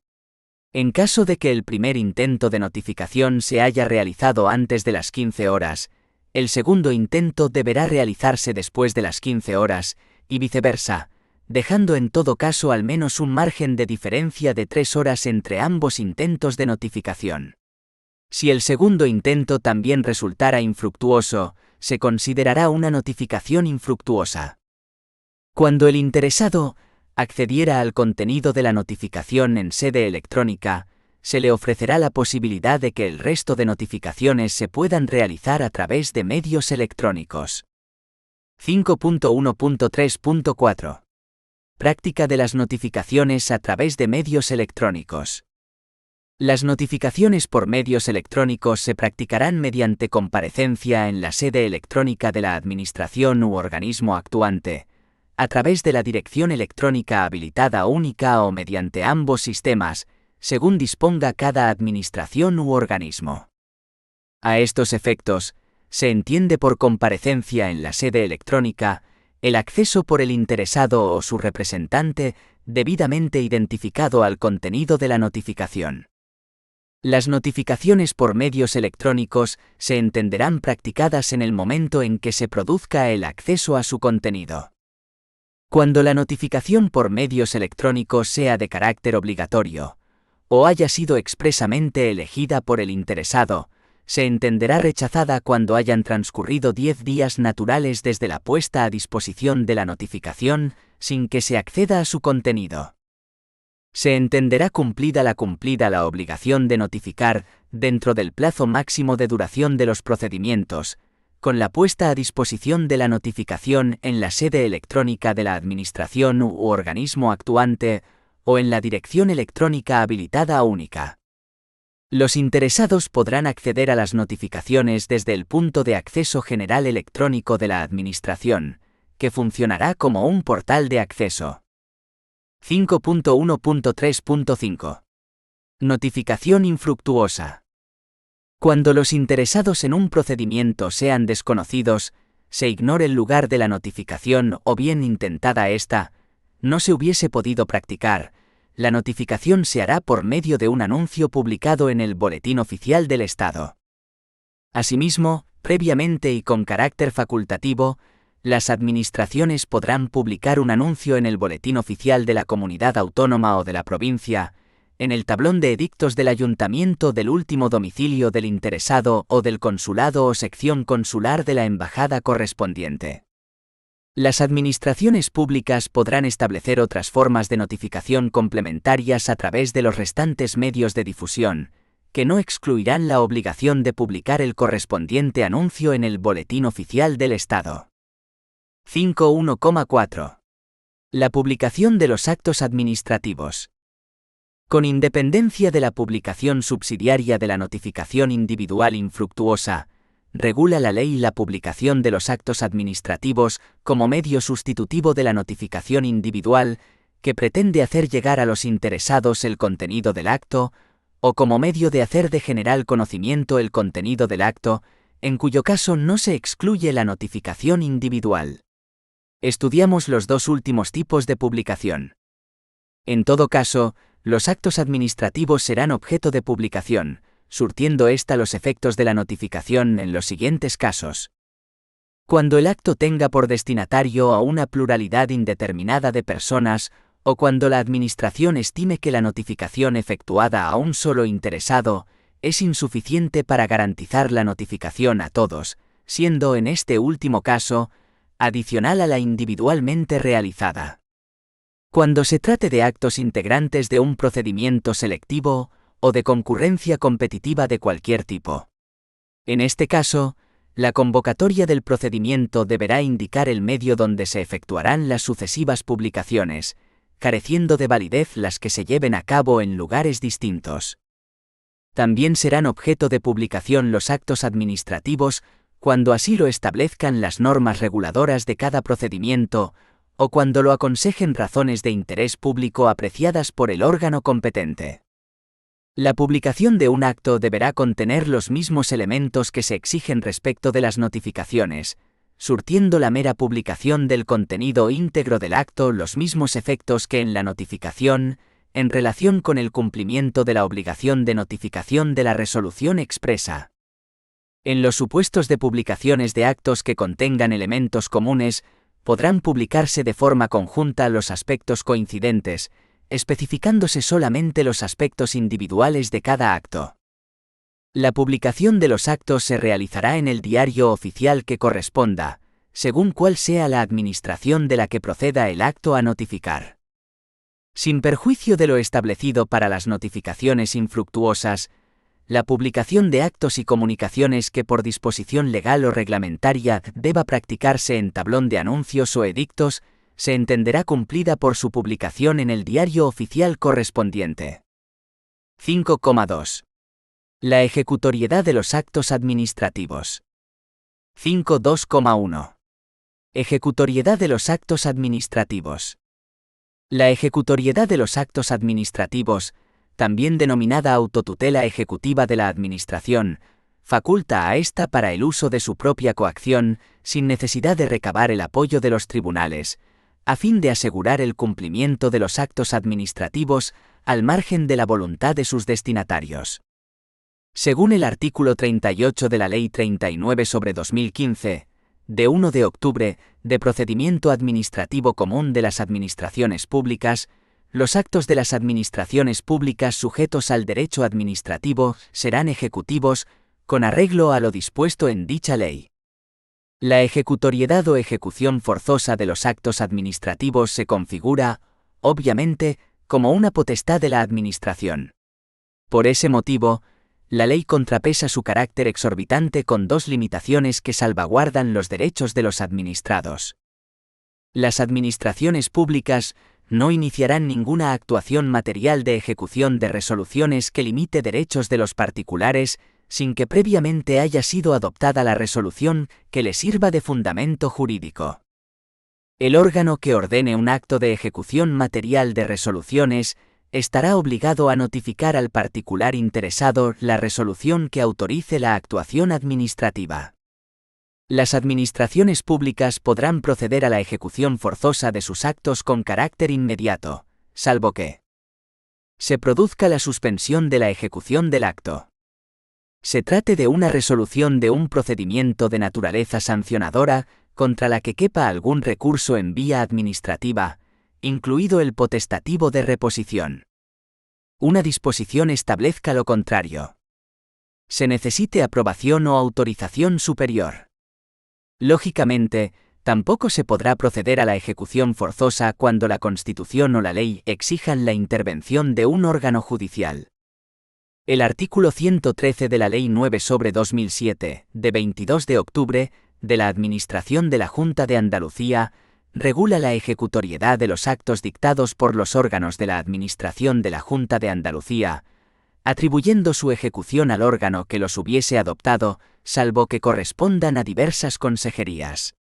En caso de que el primer intento de notificación se haya realizado antes de las 15 horas, el segundo intento deberá realizarse después de las 15 horas, y viceversa, dejando en todo caso al menos un margen de diferencia de 3 horas entre ambos intentos de notificación. Si el segundo intento también resultara infructuoso, se considerará una notificación infructuosa. Cuando el interesado accediera al contenido de la notificación en sede electrónica, se le ofrecerá la posibilidad de que el resto de notificaciones se puedan realizar a través de medios electrónicos. 5.1.3.4. Práctica de las notificaciones a través de medios electrónicos. Las notificaciones por medios electrónicos se practicarán mediante comparecencia en la sede electrónica de la Administración u organismo actuante, a través de la dirección electrónica habilitada única o mediante ambos sistemas, según disponga cada administración u organismo. A estos efectos, se entiende por comparecencia en la sede electrónica el acceso por el interesado o su representante debidamente identificado al contenido de la notificación. Las notificaciones por medios electrónicos se entenderán practicadas en el momento en que se produzca el acceso a su contenido. Cuando la notificación por medios electrónicos sea de carácter obligatorio, o haya sido expresamente elegida por el interesado, se entenderá rechazada cuando hayan transcurrido 10 días naturales desde la puesta a disposición de la notificación, sin que se acceda a su contenido. Se entenderá cumplida la obligación de notificar, dentro del plazo máximo de duración de los procedimientos, con la puesta a disposición de la notificación en la sede electrónica de la Administración u organismo actuante, o en la dirección electrónica habilitada única. Los interesados podrán acceder a las notificaciones desde el punto de acceso general electrónico de la Administración, que funcionará como un portal de acceso. 5.1.3.5. Notificación infructuosa. Cuando los interesados en un procedimiento sean desconocidos, se ignore el lugar de la notificación o bien intentada esta, no se hubiese podido practicar, la notificación se hará por medio de un anuncio publicado en el Boletín Oficial del Estado. Asimismo, previamente y con carácter facultativo, las administraciones podrán publicar un anuncio en el Boletín Oficial de la Comunidad Autónoma o de la provincia, en el tablón de edictos del ayuntamiento del último domicilio del interesado o del consulado o sección consular de la embajada correspondiente. Las administraciones públicas podrán establecer otras formas de notificación complementarias a través de los restantes medios de difusión, que no excluirán la obligación de publicar el correspondiente anuncio en el Boletín Oficial del Estado. 5.1.4. La publicación de los actos administrativos. Con independencia de la publicación subsidiaria de la notificación individual infructuosa, regula la ley la publicación de los actos administrativos como medio sustitutivo de la notificación individual que pretende hacer llegar a los interesados el contenido del acto, o como medio de hacer de general conocimiento el contenido del acto, en cuyo caso no se excluye la notificación individual. Estudiamos los dos últimos tipos de publicación. En todo caso, los actos administrativos serán objeto de publicación, surtiendo ésta los efectos de la notificación en los siguientes casos. Cuando el acto tenga por destinatario a una pluralidad indeterminada de personas, o cuando la Administración estime que la notificación efectuada a un solo interesado es insuficiente para garantizar la notificación a todos, siendo en este último caso adicional a la individualmente realizada. Cuando se trate de actos integrantes de un procedimiento selectivo o de concurrencia competitiva de cualquier tipo. En este caso, la convocatoria del procedimiento deberá indicar el medio donde se efectuarán las sucesivas publicaciones, careciendo de validez las que se lleven a cabo en lugares distintos. También serán objeto de publicación los actos administrativos cuando así lo establezcan las normas reguladoras de cada procedimiento o cuando lo aconsejen razones de interés público apreciadas por el órgano competente. La publicación de un acto deberá contener los mismos elementos que se exigen respecto de las notificaciones, surtiendo la mera publicación del contenido íntegro del acto los mismos efectos que en la notificación, en relación con el cumplimiento de la obligación de notificación de la resolución expresa. En los supuestos de publicaciones de actos que contengan elementos comunes, podrán publicarse de forma conjunta los aspectos coincidentes, especificándose solamente los aspectos individuales de cada acto. La publicación de los actos se realizará en el diario oficial que corresponda, según cuál sea la administración de la que proceda el acto a notificar. Sin perjuicio de lo establecido para las notificaciones infructuosas, la publicación de actos y comunicaciones que por disposición legal o reglamentaria deba practicarse en tablón de anuncios o edictos, se entenderá cumplida por su publicación en el diario oficial correspondiente. 5,2. La ejecutoriedad de los actos administrativos. 5.2,1. Ejecutoriedad de los actos administrativos. La ejecutoriedad de los actos administrativos, también denominada autotutela ejecutiva de la Administración, faculta a ésta para el uso de su propia coacción, sin necesidad de recabar el apoyo de los tribunales, a fin de asegurar el cumplimiento de los actos administrativos al margen de la voluntad de sus destinatarios. Según el artículo 38 de la Ley 39/2015, de 1 de octubre, de Procedimiento Administrativo Común de las Administraciones Públicas, los actos de las administraciones públicas sujetos al derecho administrativo serán ejecutivos, con arreglo a lo dispuesto en dicha ley. La ejecutoriedad o ejecución forzosa de los actos administrativos se configura, obviamente, como una potestad de la Administración. Por ese motivo, la ley contrapesa su carácter exorbitante con dos limitaciones que salvaguardan los derechos de los administrados. Las administraciones públicas no iniciarán ninguna actuación material de ejecución de resoluciones que limite derechos de los particulares, sin que previamente haya sido adoptada la resolución que le sirva de fundamento jurídico. El órgano que ordene un acto de ejecución material de resoluciones estará obligado a notificar al particular interesado la resolución que autorice la actuación administrativa. Las administraciones públicas podrán proceder a la ejecución forzosa de sus actos con carácter inmediato, salvo que se produzca la suspensión de la ejecución del acto. Se trate de una resolución de un procedimiento de naturaleza sancionadora contra la que quepa algún recurso en vía administrativa, incluido el potestativo de reposición. Una disposición establezca lo contrario. Se necesite aprobación o autorización superior. Lógicamente, tampoco se podrá proceder a la ejecución forzosa cuando la Constitución o la ley exijan la intervención de un órgano judicial. El artículo 113 de la Ley 9/2007, de 22 de octubre, de la Administración de la Junta de Andalucía, regula la ejecutoriedad de los actos dictados por los órganos de la Administración de la Junta de Andalucía, atribuyendo su ejecución al órgano que los hubiese adoptado, salvo que correspondan a diversas consejerías.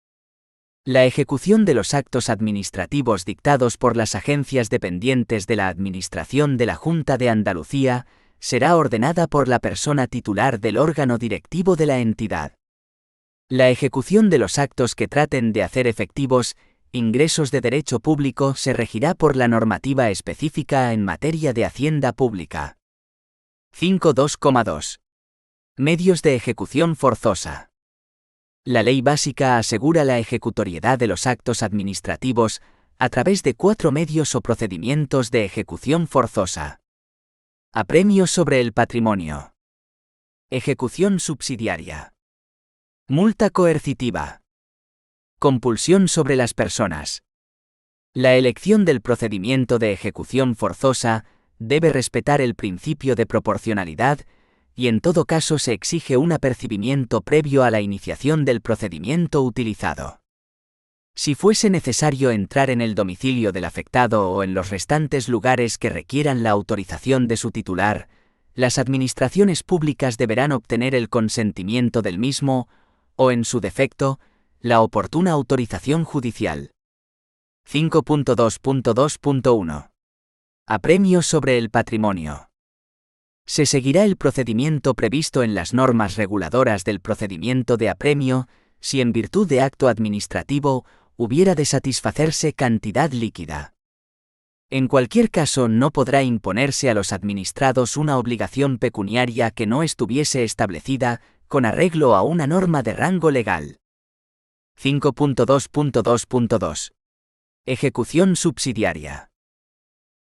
La ejecución de los actos administrativos dictados por las agencias dependientes de la Administración de la Junta de Andalucía será ordenada por la persona titular del órgano directivo de la entidad. La ejecución de los actos que traten de hacer efectivos ingresos de derecho público se regirá por la normativa específica en materia de hacienda pública. 5.2.2. Medios de ejecución forzosa. La ley básica asegura la ejecutoriedad de los actos administrativos a través de 4 medios o procedimientos de ejecución forzosa. Apremio sobre el patrimonio. Ejecución subsidiaria. Multa coercitiva. Compulsión sobre las personas. La elección del procedimiento de ejecución forzosa debe respetar el principio de proporcionalidad y en todo caso se exige un apercibimiento previo a la iniciación del procedimiento utilizado. Si fuese necesario entrar en el domicilio del afectado o en los restantes lugares que requieran la autorización de su titular, las administraciones públicas deberán obtener el consentimiento del mismo o, en su defecto, la oportuna autorización judicial. 5.2.2.1. Apremio sobre el patrimonio. Se seguirá el procedimiento previsto en las normas reguladoras del procedimiento de apremio si en virtud de acto administrativo hubiera de satisfacerse cantidad líquida. En cualquier caso no podrá imponerse a los administrados una obligación pecuniaria que no estuviese establecida con arreglo a una norma de rango legal. 5.2.2.2. Ejecución subsidiaria.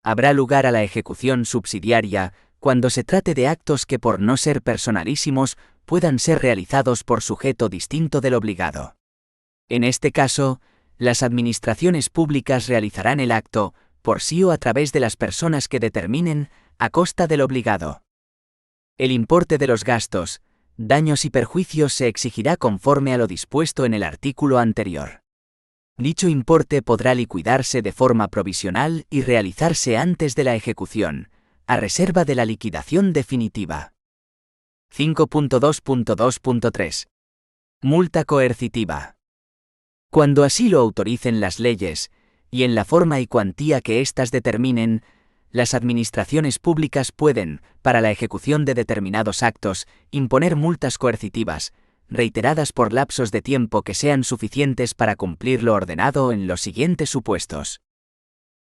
Habrá lugar a la ejecución subsidiaria cuando se trate de actos que por no ser personalísimos puedan ser realizados por sujeto distinto del obligado. En este caso, las administraciones públicas realizarán el acto, por sí o a través de las personas que determinen, a costa del obligado. El importe de los gastos, daños y perjuicios se exigirá conforme a lo dispuesto en el artículo anterior. Dicho importe podrá liquidarse de forma provisional y realizarse antes de la ejecución, a reserva de la liquidación definitiva. 5.2.2.3. Multa coercitiva. Cuando así lo autoricen las leyes, y en la forma y cuantía que éstas determinen, las administraciones públicas pueden, para la ejecución de determinados actos, imponer multas coercitivas, reiteradas por lapsos de tiempo que sean suficientes para cumplir lo ordenado en los siguientes supuestos.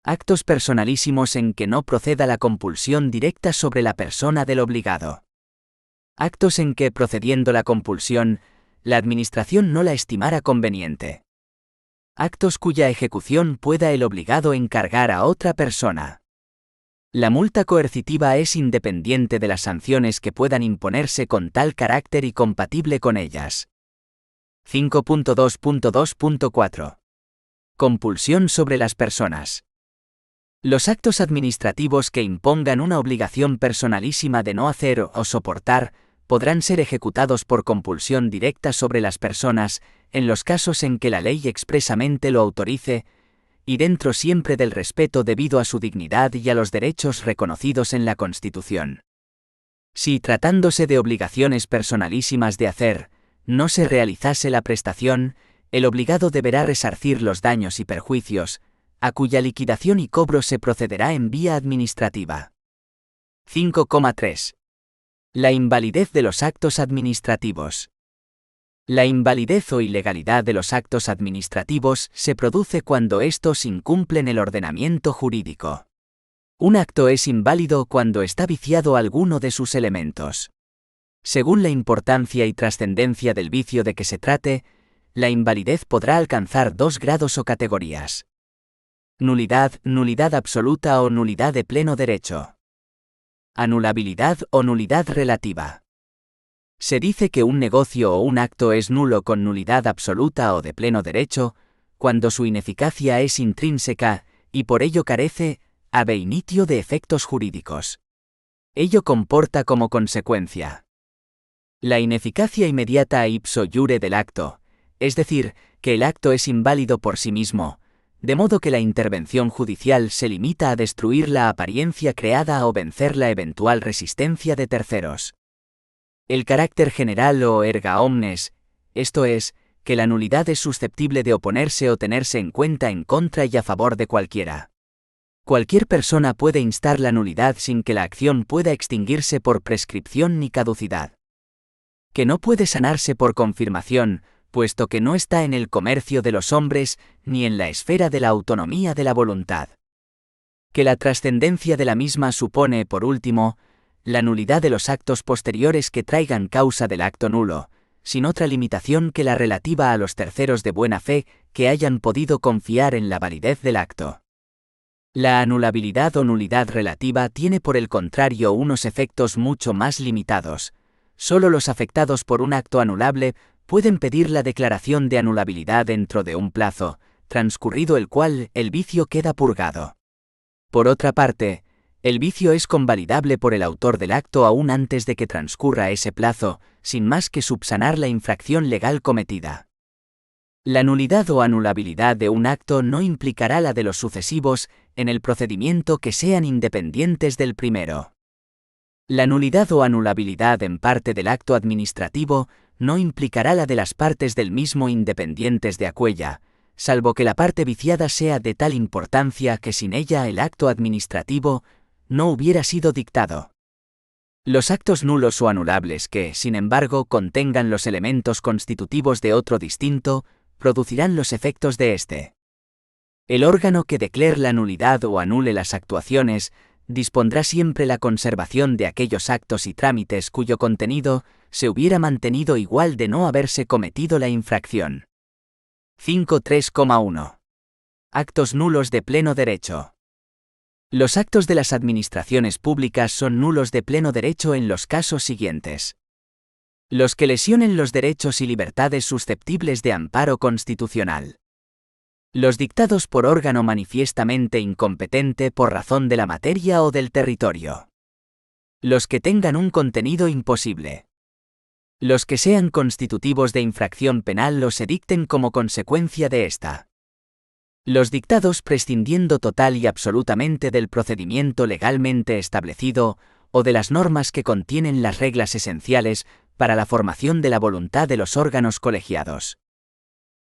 Actos personalísimos en que no proceda la compulsión directa sobre la persona del obligado. Actos en que, procediendo la compulsión, la administración no la estimara conveniente. Actos cuya ejecución pueda el obligado encargar a otra persona. La multa coercitiva es independiente de las sanciones que puedan imponerse con tal carácter y compatible con ellas. 5.2.2.4. Compulsión sobre las personas. Los actos administrativos que impongan una obligación personalísima de no hacer o soportar podrán ser ejecutados por compulsión directa sobre las personas en los casos en que la ley expresamente lo autorice, y dentro siempre del respeto debido a su dignidad y a los derechos reconocidos en la Constitución. Si, tratándose de obligaciones personalísimas de hacer, no se realizase la prestación, el obligado deberá resarcir los daños y perjuicios, a cuya liquidación y cobro se procederá en vía administrativa. 5.3. La invalidez de los actos administrativos. La invalidez o ilegalidad de los actos administrativos se produce cuando éstos incumplen el ordenamiento jurídico. Un acto es inválido cuando está viciado alguno de sus elementos. Según la importancia y trascendencia del vicio de que se trate, la invalidez podrá alcanzar 2 grados o categorías. Nulidad, nulidad absoluta o nulidad de pleno derecho. Anulabilidad o nulidad relativa. Se dice que un negocio o un acto es nulo con nulidad absoluta o de pleno derecho, cuando su ineficacia es intrínseca, y por ello carece, ab initio, de efectos jurídicos. Ello comporta como consecuencia la ineficacia inmediata ipso iure del acto, es decir, que el acto es inválido por sí mismo, de modo que la intervención judicial se limita a destruir la apariencia creada o vencer la eventual resistencia de terceros. El carácter general o erga omnes, esto es, que la nulidad es susceptible de oponerse o tenerse en cuenta en contra y a favor de cualquiera. Cualquier persona puede instar la nulidad sin que la acción pueda extinguirse por prescripción ni caducidad. Que no puede sanarse por confirmación, puesto que no está en el comercio de los hombres ni en la esfera de la autonomía de la voluntad. Que la trascendencia de la misma supone, por último, la nulidad de los actos posteriores que traigan causa del acto nulo, sin otra limitación que la relativa a los terceros de buena fe que hayan podido confiar en la validez del acto. La anulabilidad o nulidad relativa tiene por el contrario unos efectos mucho más limitados. Solo los afectados por un acto anulable pueden pedir la declaración de anulabilidad dentro de un plazo, transcurrido el cual el vicio queda purgado. Por otra parte, el vicio es convalidable por el autor del acto aún antes de que transcurra ese plazo, sin más que subsanar la infracción legal cometida. La nulidad o anulabilidad de un acto no implicará la de los sucesivos en el procedimiento que sean independientes del primero. La nulidad o anulabilidad en parte del acto administrativo no implicará la de las partes del mismo independientes de aquella, salvo que la parte viciada sea de tal importancia que sin ella el acto administrativo no hubiera sido dictado. Los actos nulos o anulables que, sin embargo, contengan los elementos constitutivos de otro distinto, producirán los efectos de éste. El órgano que declare la nulidad o anule las actuaciones dispondrá siempre la conservación de aquellos actos y trámites cuyo contenido se hubiera mantenido igual de no haberse cometido la infracción. 5.3.1. Actos nulos de pleno derecho. Los actos de las administraciones públicas son nulos de pleno derecho en los casos siguientes. Los que lesionen los derechos y libertades susceptibles de amparo constitucional. Los dictados por órgano manifiestamente incompetente por razón de la materia o del territorio. Los que tengan un contenido imposible. Los que sean constitutivos de infracción penal o se dicten como consecuencia de esta. Los dictados prescindiendo total y absolutamente del procedimiento legalmente establecido o de las normas que contienen las reglas esenciales para la formación de la voluntad de los órganos colegiados.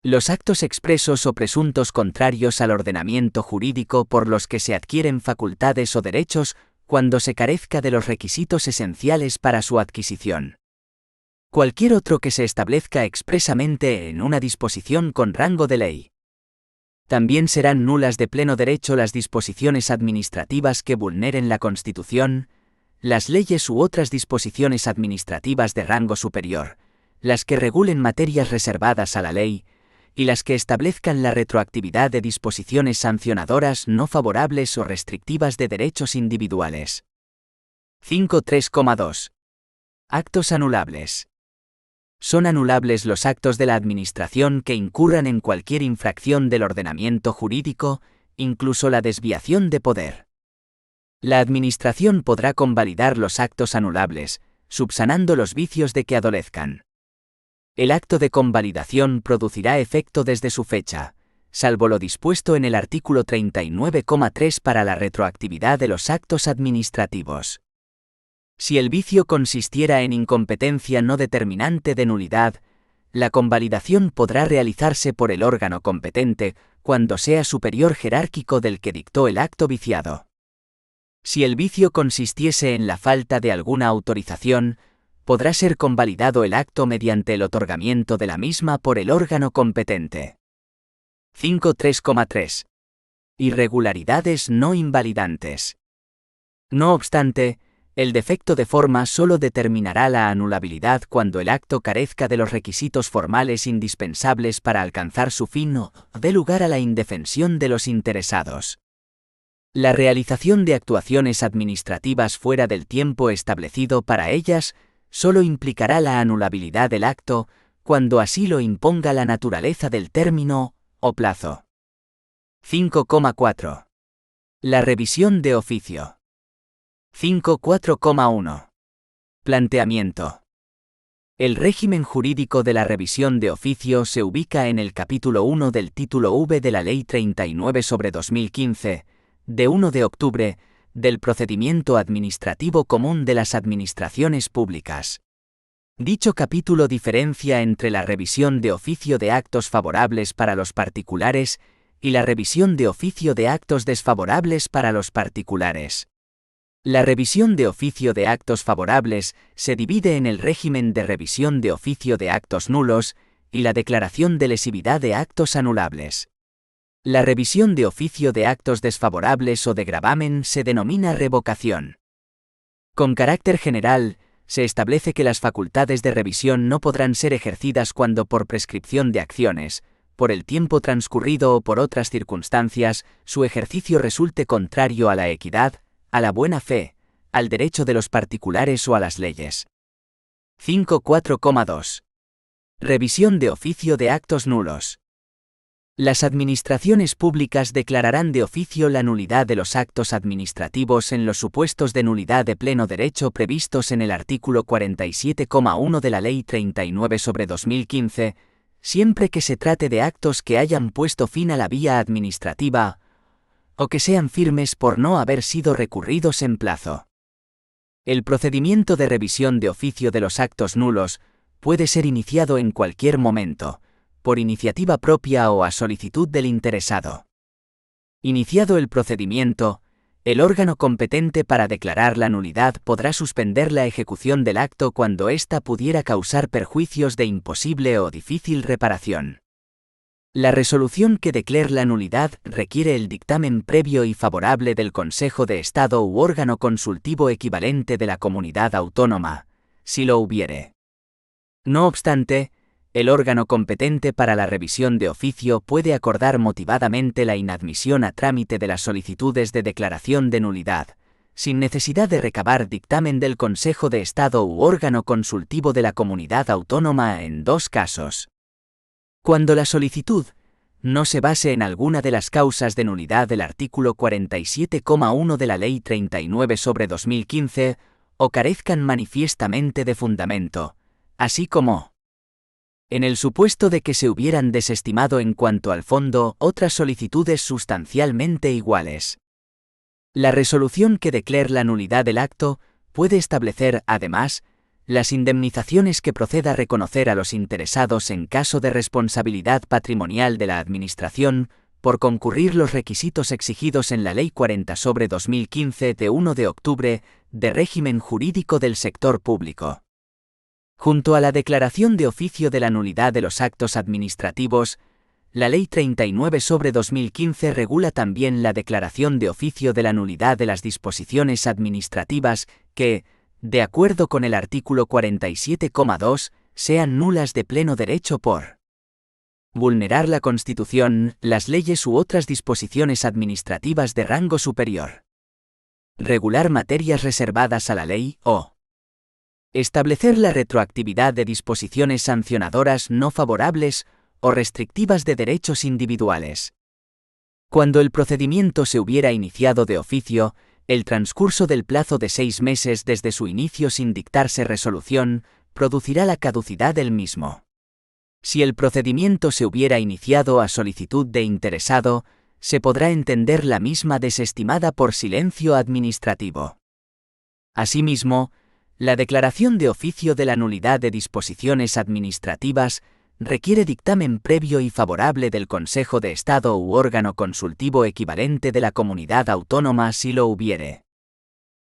Los actos expresos o presuntos contrarios al ordenamiento jurídico por los que se adquieren facultades o derechos cuando se carezca de los requisitos esenciales para su adquisición. Cualquier otro que se establezca expresamente en una disposición con rango de ley. También serán nulas de pleno derecho las disposiciones administrativas que vulneren la Constitución, las leyes u otras disposiciones administrativas de rango superior, las que regulen materias reservadas a la ley, y las que establezcan la retroactividad de disposiciones sancionadoras no favorables o restrictivas de derechos individuales. 5.3.2. Actos anulables. Son anulables los actos de la Administración que incurran en cualquier infracción del ordenamiento jurídico, incluso la desviación de poder. La Administración podrá convalidar los actos anulables, subsanando los vicios de que adolezcan. El acto de convalidación producirá efecto desde su fecha, salvo lo dispuesto en el artículo 39,3 para la retroactividad de los actos administrativos. Si el vicio consistiera en incompetencia no determinante de nulidad, la convalidación podrá realizarse por el órgano competente cuando sea superior jerárquico del que dictó el acto viciado. Si el vicio consistiese en la falta de alguna autorización, podrá ser convalidado el acto mediante el otorgamiento de la misma por el órgano competente. 5.3.3. Irregularidades no invalidantes. No obstante, el defecto de forma solo determinará la anulabilidad cuando el acto carezca de los requisitos formales indispensables para alcanzar su fin o dé lugar a la indefensión de los interesados. La realización de actuaciones administrativas fuera del tiempo establecido para ellas solo implicará la anulabilidad del acto cuando así lo imponga la naturaleza del término o plazo. 5.4. La revisión de oficio. 5.4.1. Planteamiento. El régimen jurídico de la revisión de oficio se ubica en el capítulo 1 del título V de la Ley 39/2015, de 1 de octubre, del procedimiento administrativo común de las administraciones públicas. Dicho capítulo diferencia entre la revisión de oficio de actos favorables para los particulares y la revisión de oficio de actos desfavorables para los particulares. La revisión de oficio de actos favorables se divide en el régimen de revisión de oficio de actos nulos y la declaración de lesividad de actos anulables. La revisión de oficio de actos desfavorables o de gravamen se denomina revocación. Con carácter general, se establece que las facultades de revisión no podrán ser ejercidas cuando por prescripción de acciones, por el tiempo transcurrido o por otras circunstancias, su ejercicio resulte contrario a la equidad, a la buena fe, al derecho de los particulares o a las leyes. 5.4.2. Revisión de oficio de actos nulos. Las administraciones públicas declararán de oficio la nulidad de los actos administrativos en los supuestos de nulidad de pleno derecho previstos en el artículo 47,1 de la Ley 39/2015, siempre que se trate de actos que hayan puesto fin a la vía administrativa o que sean firmes por no haber sido recurridos en plazo. El procedimiento de revisión de oficio de los actos nulos puede ser iniciado en cualquier momento, por iniciativa propia o a solicitud del interesado. Iniciado el procedimiento, el órgano competente para declarar la nulidad podrá suspender la ejecución del acto cuando ésta pudiera causar perjuicios de imposible o difícil reparación. La resolución que declare la nulidad requiere el dictamen previo y favorable del Consejo de Estado u órgano consultivo equivalente de la comunidad autónoma, si lo hubiere. No obstante, el órgano competente para la revisión de oficio puede acordar motivadamente la inadmisión a trámite de las solicitudes de declaración de nulidad, sin necesidad de recabar dictamen del Consejo de Estado u órgano consultivo de la comunidad autónoma en dos casos. Cuando la solicitud no se base en alguna de las causas de nulidad del artículo 47,1 de la Ley 39/2015 o carezcan manifiestamente de fundamento, así como en el supuesto de que se hubieran desestimado en cuanto al fondo otras solicitudes sustancialmente iguales. La resolución que declare la nulidad del acto puede establecer, además, las indemnizaciones que proceda reconocer a los interesados en caso de responsabilidad patrimonial de la Administración, por concurrir los requisitos exigidos en la Ley 40/2015 de 1 de octubre, de régimen jurídico del sector público. Junto a la declaración de oficio de la nulidad de los actos administrativos, la Ley 39/2015 regula también la declaración de oficio de la nulidad de las disposiciones administrativas que, de acuerdo con el artículo 47,2, sean nulas de pleno derecho por vulnerar la Constitución, las leyes u otras disposiciones administrativas de rango superior. Regular materias reservadas a la ley o establecer la retroactividad de disposiciones sancionadoras no favorables o restrictivas de derechos individuales. Cuando el procedimiento se hubiera iniciado de oficio, el transcurso del plazo de 6 meses desde su inicio sin dictarse resolución, producirá la caducidad del mismo. Si el procedimiento se hubiera iniciado a solicitud de interesado, se podrá entender la misma desestimada por silencio administrativo. Asimismo, la declaración de oficio de la nulidad de disposiciones administrativas requiere dictamen previo y favorable del Consejo de Estado u órgano consultivo equivalente de la comunidad autónoma si lo hubiere.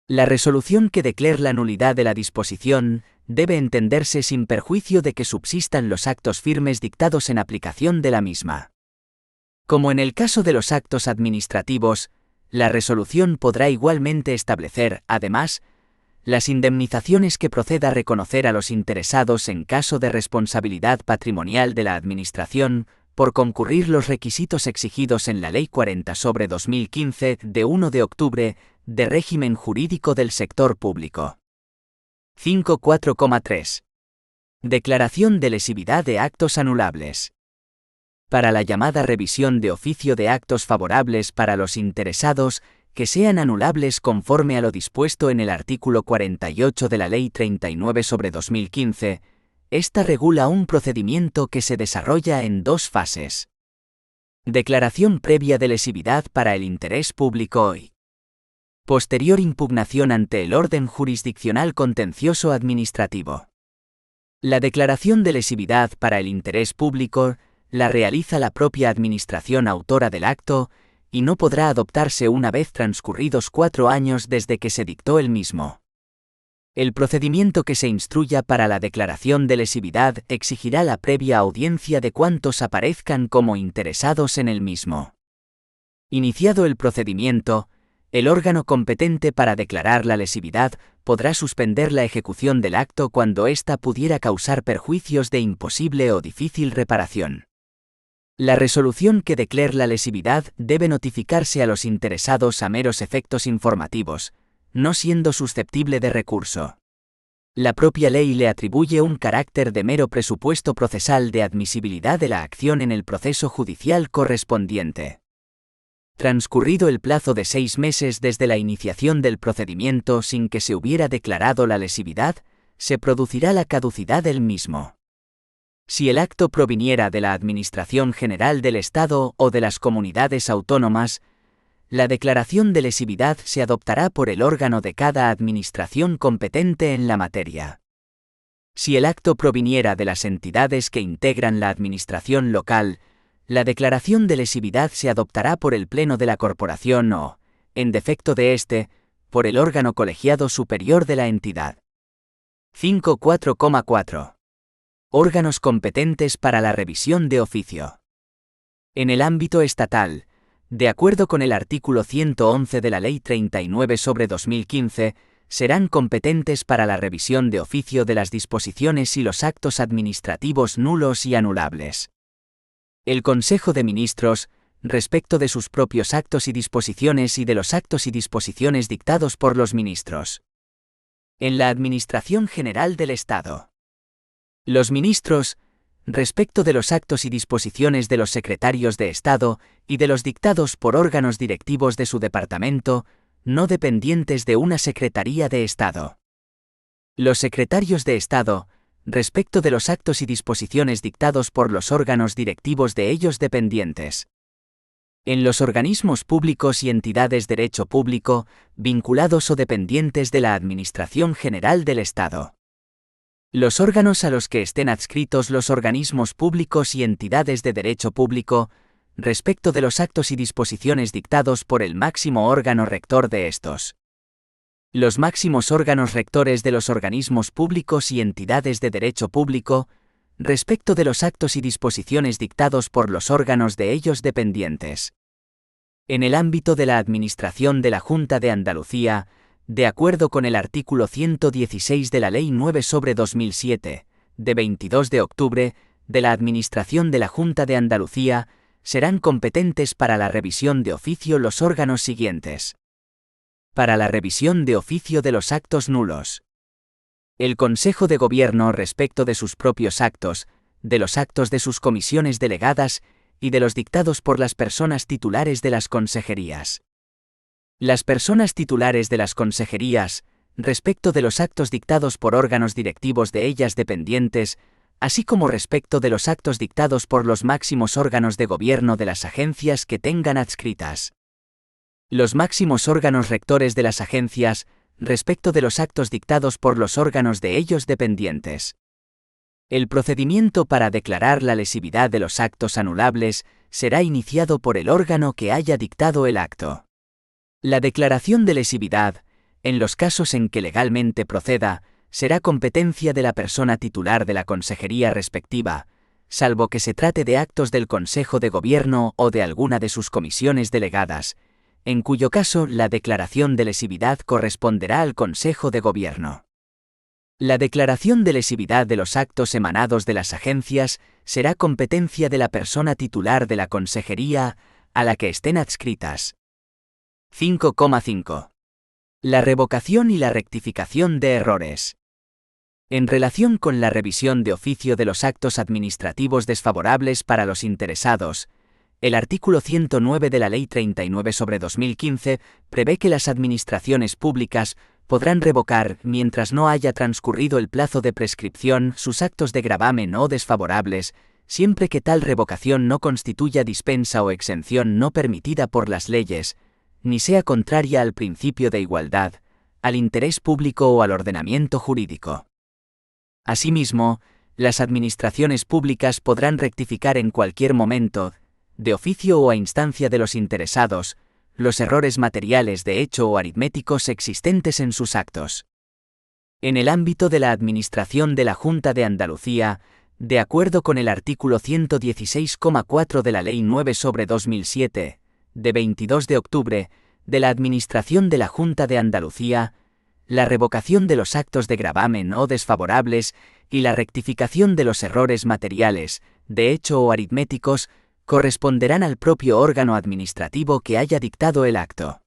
La resolución que declare la nulidad de la disposición debe entenderse sin perjuicio de que subsistan los actos firmes dictados en aplicación de la misma. Como en el caso de los actos administrativos, la resolución podrá igualmente establecer, además, las indemnizaciones que proceda reconocer a los interesados en caso de responsabilidad patrimonial de la Administración, por concurrir los requisitos exigidos en la Ley 40/2015 de 1 de octubre, de régimen jurídico del sector público. 5.4.3. Declaración de lesividad de actos anulables. Para la llamada revisión de oficio de actos favorables para los interesados, que sean anulables conforme a lo dispuesto en el artículo 48 de la Ley 39/2015, esta regula un procedimiento que se desarrolla en dos fases. Declaración previa de lesividad para el interés público y posterior impugnación ante el orden jurisdiccional contencioso administrativo. La declaración de lesividad para el interés público la realiza la propia Administración autora del acto, y no podrá adoptarse una vez transcurridos 4 años desde que se dictó el mismo. El procedimiento que se instruya para la declaración de lesividad exigirá la previa audiencia de cuantos aparezcan como interesados en el mismo. Iniciado el procedimiento, el órgano competente para declarar la lesividad podrá suspender la ejecución del acto cuando ésta pudiera causar perjuicios de imposible o difícil reparación. La resolución que declare la lesividad debe notificarse a los interesados a meros efectos informativos, no siendo susceptible de recurso. La propia ley le atribuye un carácter de mero presupuesto procesal de admisibilidad de la acción en el proceso judicial correspondiente. Transcurrido el plazo de 6 meses desde la iniciación del procedimiento sin que se hubiera declarado la lesividad, se producirá la caducidad del mismo. Si el acto proviniera de la Administración General del Estado o de las comunidades autónomas, la declaración de lesividad se adoptará por el órgano de cada administración competente en la materia. Si el acto proviniera de las entidades que integran la administración local, la declaración de lesividad se adoptará por el Pleno de la Corporación o, en defecto de éste, por el órgano colegiado superior de la entidad. 5.4.4. Órganos competentes para la revisión de oficio. En el ámbito estatal, de acuerdo con el artículo 111 de la Ley 39/2015, serán competentes para la revisión de oficio de las disposiciones y los actos administrativos nulos y anulables. El Consejo de Ministros, respecto de sus propios actos y disposiciones y de los actos y disposiciones dictados por los ministros. En la Administración General del Estado. Los ministros, respecto de los actos y disposiciones de los secretarios de Estado y de los dictados por órganos directivos de su departamento, no dependientes de una Secretaría de Estado. Los secretarios de Estado, respecto de los actos y disposiciones dictados por los órganos directivos de ellos dependientes. En los organismos públicos y entidades de derecho público, vinculados o dependientes de la Administración General del Estado. Los órganos a los que estén adscritos los organismos públicos y entidades de derecho público, respecto de los actos y disposiciones dictados por el máximo órgano rector de estos. Los máximos órganos rectores de los organismos públicos y entidades de derecho público, respecto de los actos y disposiciones dictados por los órganos de ellos dependientes. En el ámbito de la administración de la Junta de Andalucía, de acuerdo con el artículo 116 de la Ley 9/2007, de 22 de octubre, de la Administración de la Junta de Andalucía, serán competentes para la revisión de oficio los órganos siguientes. Para la revisión de oficio de los actos nulos. El Consejo de Gobierno respecto de sus propios actos, de los actos de sus comisiones delegadas y de los dictados por las personas titulares de las consejerías. Las personas titulares de las consejerías, respecto de los actos dictados por órganos directivos de ellas dependientes, así como respecto de los actos dictados por los máximos órganos de gobierno de las agencias que tengan adscritas. Los máximos órganos rectores de las agencias, respecto de los actos dictados por los órganos de ellos dependientes. El procedimiento para declarar la lesividad de los actos anulables será iniciado por el órgano que haya dictado el acto. La declaración de lesividad, en los casos en que legalmente proceda, será competencia de la persona titular de la consejería respectiva, salvo que se trate de actos del Consejo de Gobierno o de alguna de sus comisiones delegadas, en cuyo caso la declaración de lesividad corresponderá al Consejo de Gobierno. La declaración de lesividad de los actos emanados de las agencias será competencia de la persona titular de la consejería a la que estén adscritas. 5.5. La revocación y la rectificación de errores. En relación con la revisión de oficio de los actos administrativos desfavorables para los interesados, el artículo 109 de la Ley 39/2015 prevé que las administraciones públicas podrán revocar, mientras no haya transcurrido el plazo de prescripción, sus actos de gravamen o desfavorables, siempre que tal revocación no constituya dispensa o exención no permitida por las leyes, ni sea contraria al principio de igualdad, al interés público o al ordenamiento jurídico. Asimismo, las administraciones públicas podrán rectificar en cualquier momento, de oficio o a instancia de los interesados, los errores materiales de hecho o aritméticos existentes en sus actos. En el ámbito de la administración de la Junta de Andalucía, de acuerdo con el artículo 116,4 de la Ley 9/2007, de 22 de octubre, de la Administración de la Junta de Andalucía, la revocación de los actos de gravamen o desfavorables y la rectificación de los errores materiales, de hecho o aritméticos, corresponderán al propio órgano administrativo que haya dictado el acto.